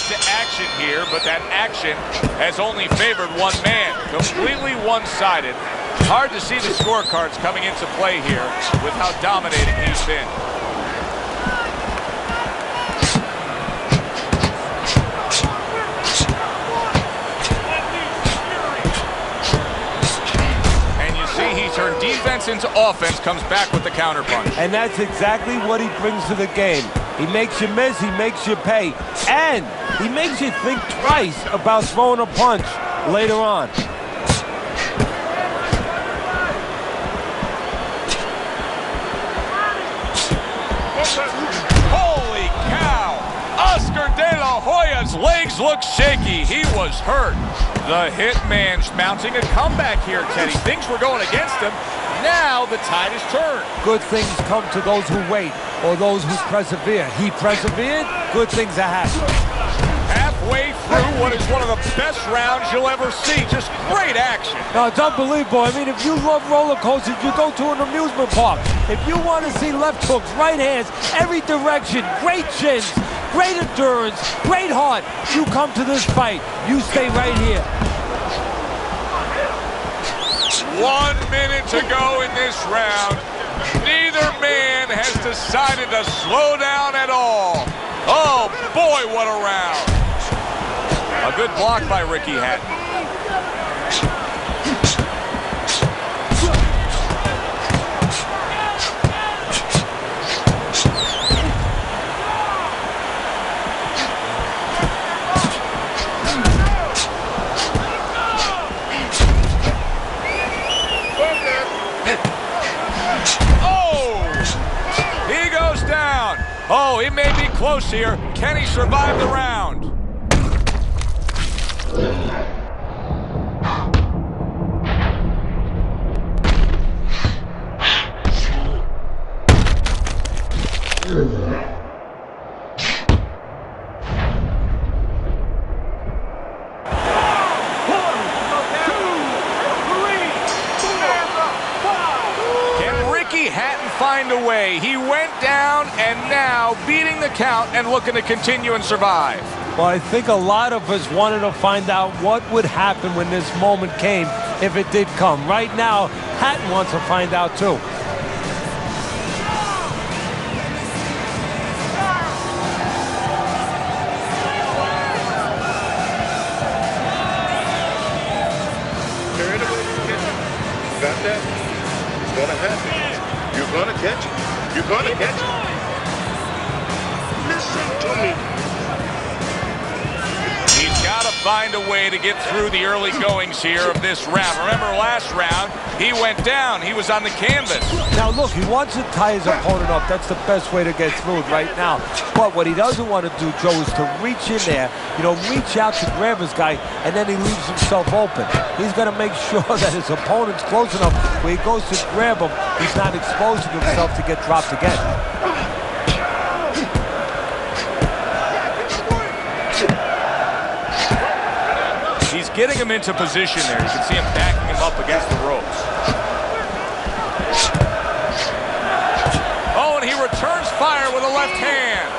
to action here, but that action has only favored one man. Completely one-sided. Hard to see the scorecards coming into play here with how dominating he's been. He turned defense into offense, comes back with the counterpunch. And that's exactly what he brings to the game. He makes you miss, he makes you pay, and he makes you think twice about throwing a punch later on. Holy cow! Oscar De La Hoya's legs look shaky. He was hurt. The Hitman's mounting a comeback here, Teddy. Things were going against him. Now the tide is turned. Good things come to those who wait, or those who persevere. He persevered, good things are happening. Halfway through what is one of the best rounds you'll ever see. Just great action. No, it's unbelievable. I mean, if you love roller coasters, you go to an amusement park. If you want to see left hooks, right hands, every direction, great chins, great endurance, great heart, you come to this fight. You stay right here. 1 minute to go in this round. Neither man has decided to slow down at all. Oh, boy, what a round. A good block by Ricky Hatton. Oh, it may be close here. Can he survive the round? Hatton find a way. He went down and now beating the count and looking to continue and survive. Well, I think a lot of us wanted to find out what would happen when this moment came, if it did come. Right now, Hatton wants to find out too. Got that? It's gonna happen. You're gonna catch it. You're gonna catch it. Listen to me. He's got to find a way to get through the early goings here of this round. Remember last round, he went down. He was on the canvas. Now look, he wants to tie his opponent up. That's the best way to get through it right now. But what he doesn't want to do, Joe, is to reach in there, reach out to grab his guy, and then he leaves himself open. He's going to make sure that his opponent's close enough where he goes to grab him, he's not exposing himself to get dropped again. He's getting him into position there. You can see him backing him up against the ropes. Oh, and he returns fire with a left hand.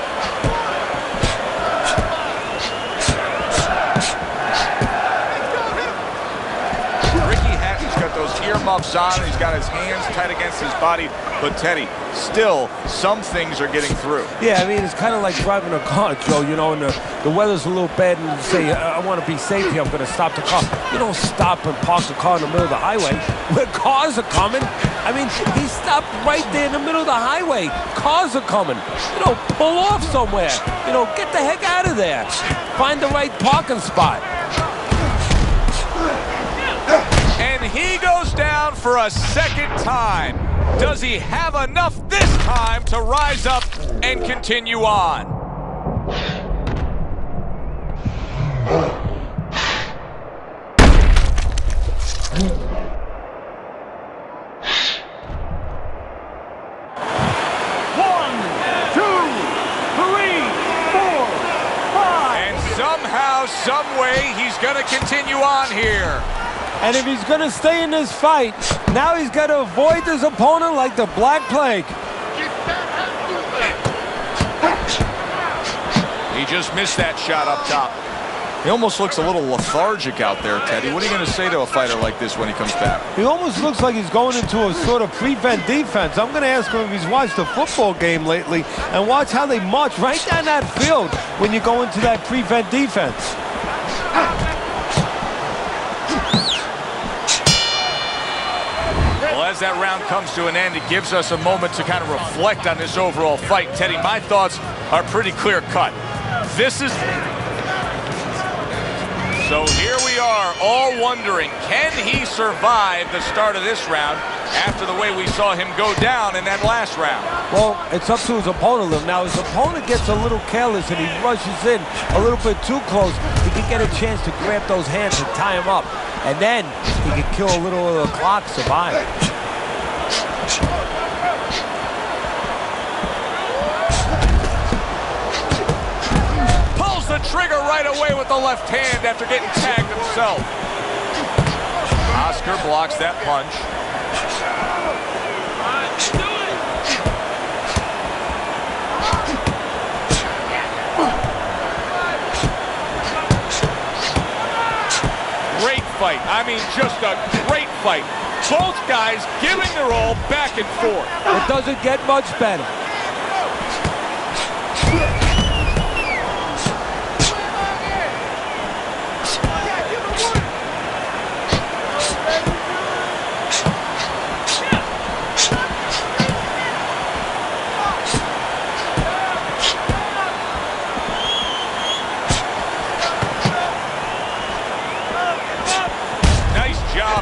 Ricky Hatton's got those earmuffs on. He's got his hands tight against his body. But Teddy, still, some things are getting through. Yeah, I mean, it's kind of like driving a car, Joe, and the weather's a little bad, and you say, I want to be safe here, I'm going to stop the car. You don't stop and park the car in the middle of the highway where cars are coming. I mean, he stopped right there in the middle of the highway. Cars are coming. Pull off somewhere. Get the heck out of there. Find the right parking spot. And he goes down for a second time. Does he have enough this time to rise up and continue on? One, two, three, four, five. And somehow, some way, he's going to continue on here. And if he's going to stay in this fight, now he's got to avoid his opponent like the Black Plague. He just missed that shot up top. He almost looks a little lethargic out there, Teddy. What are you going to say to a fighter like this when he comes back? He almost looks like he's going into a sort of prevent defense. I'm going to ask him if he's watched a football game lately and watch how they march right down that field when you go into that prevent defense. Well, as that round comes to an end, it gives us a moment to kind of reflect on this overall fight. Teddy, my thoughts are pretty clear-cut. This is... So here we are, all wondering, can he survive the start of this round after the way we saw him go down in that last round? Well, it's up to his opponent. Now, his opponent gets a little careless and he rushes in a little bit too close. He can get a chance to grab those hands and tie him up. And then he can kill a little of the clock, survive. The trigger right away with the left hand after getting tagged himself. Oscar blocks that punch. Great fight. I mean, just a great fight. Both guys giving their all back and forth. It doesn't get much better.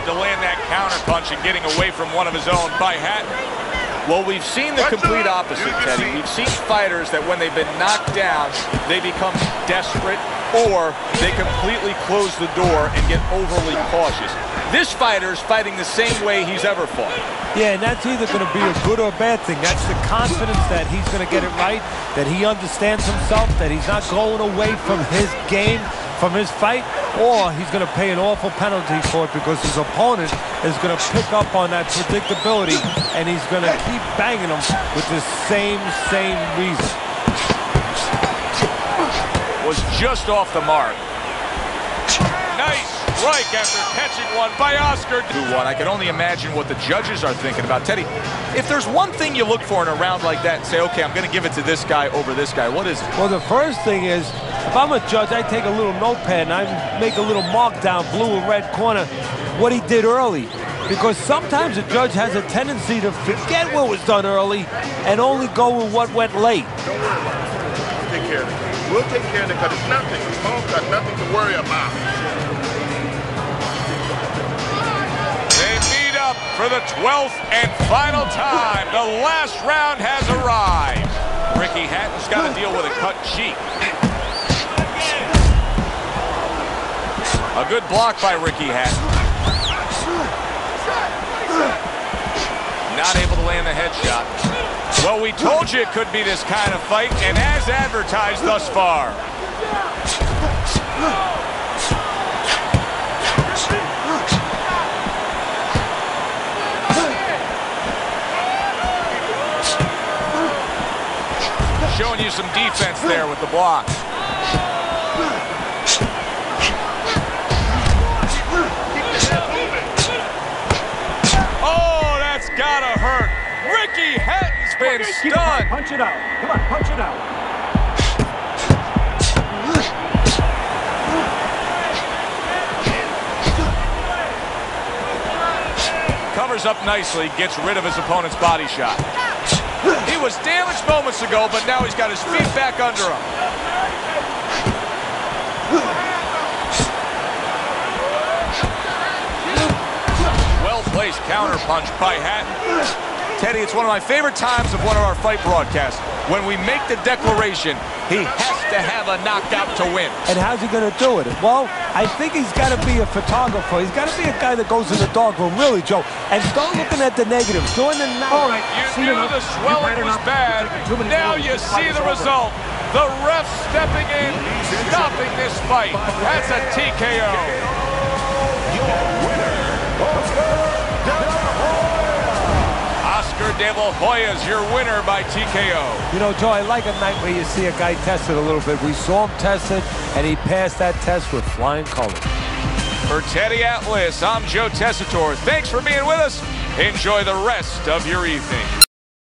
To land that counter punch and getting away from one of his own by Hatton. Well, we've seen the complete opposite, Teddy. We've seen fighters that when they've been knocked down, they become desperate or they completely close the door and get overly cautious. This fighter's fighting the same way he's ever fought. Yeah, and that's either going to be a good or a bad thing. That's the confidence that he's going to get it right, that he understands himself, that he's not going away from his game, from his fight, or he's going to pay an awful penalty for it because his opponent is going to pick up on that predictability and he's going to keep banging him with the same reason. Was just off the mark. Nice strike after catching one by Oscar. 2-1. I can only imagine what the judges are thinking about. Teddy, if there's one thing you look for in a round like that and say, okay, I'm going to give it to this guy over this guy, what is it? Well, the first thing is, if I'm a judge, I take a little notepad and I make a little mark down, blue or red corner, what he did early. Because sometimes a judge has a tendency to forget what was done early and only go with what went late. Don't worry about it. We'll take care of it. We'll take care of it because it's nothing. Paul's got nothing to worry about. They meet up for the 12th and final time. The last round has arrived. Ricky Hatton's got to deal with a cut cheek. A good block by Ricky Hatton. Not able to land the headshot. Well, we told you it could be this kind of fight, and as advertised thus far. Showing you some defense there with the block. Oh, that's gotta hurt. Ricky Hatton's been stunned. Punch it out. Come on, punch it out. Covers up nicely, gets rid of his opponent's body shot. He was damaged moments ago, but now he's got his feet back under him. Well-placed counter punch by Hatton. Teddy, it's one of my favorite times of one of our fight broadcasts. When we make the declaration, he has to have a knockout to win. And how's he going to do it? Well, I think he's got to be a photographer. He's got to be a guy that goes in the darkroom, really, Joe, and start looking at the negatives. Doing the You knew the swelling was bad. Now you see the result. The ref stepping in, stopping this fight. That's a TKO. Oscar Devil Hoya's your winner by TKO. You know, Joe, I like a night where you see a guy tested a little bit. We saw him tested, and he passed that test with flying colors. For Teddy Atlas, I'm Joe Tessitore. Thanks for being with us. Enjoy the rest of your evening.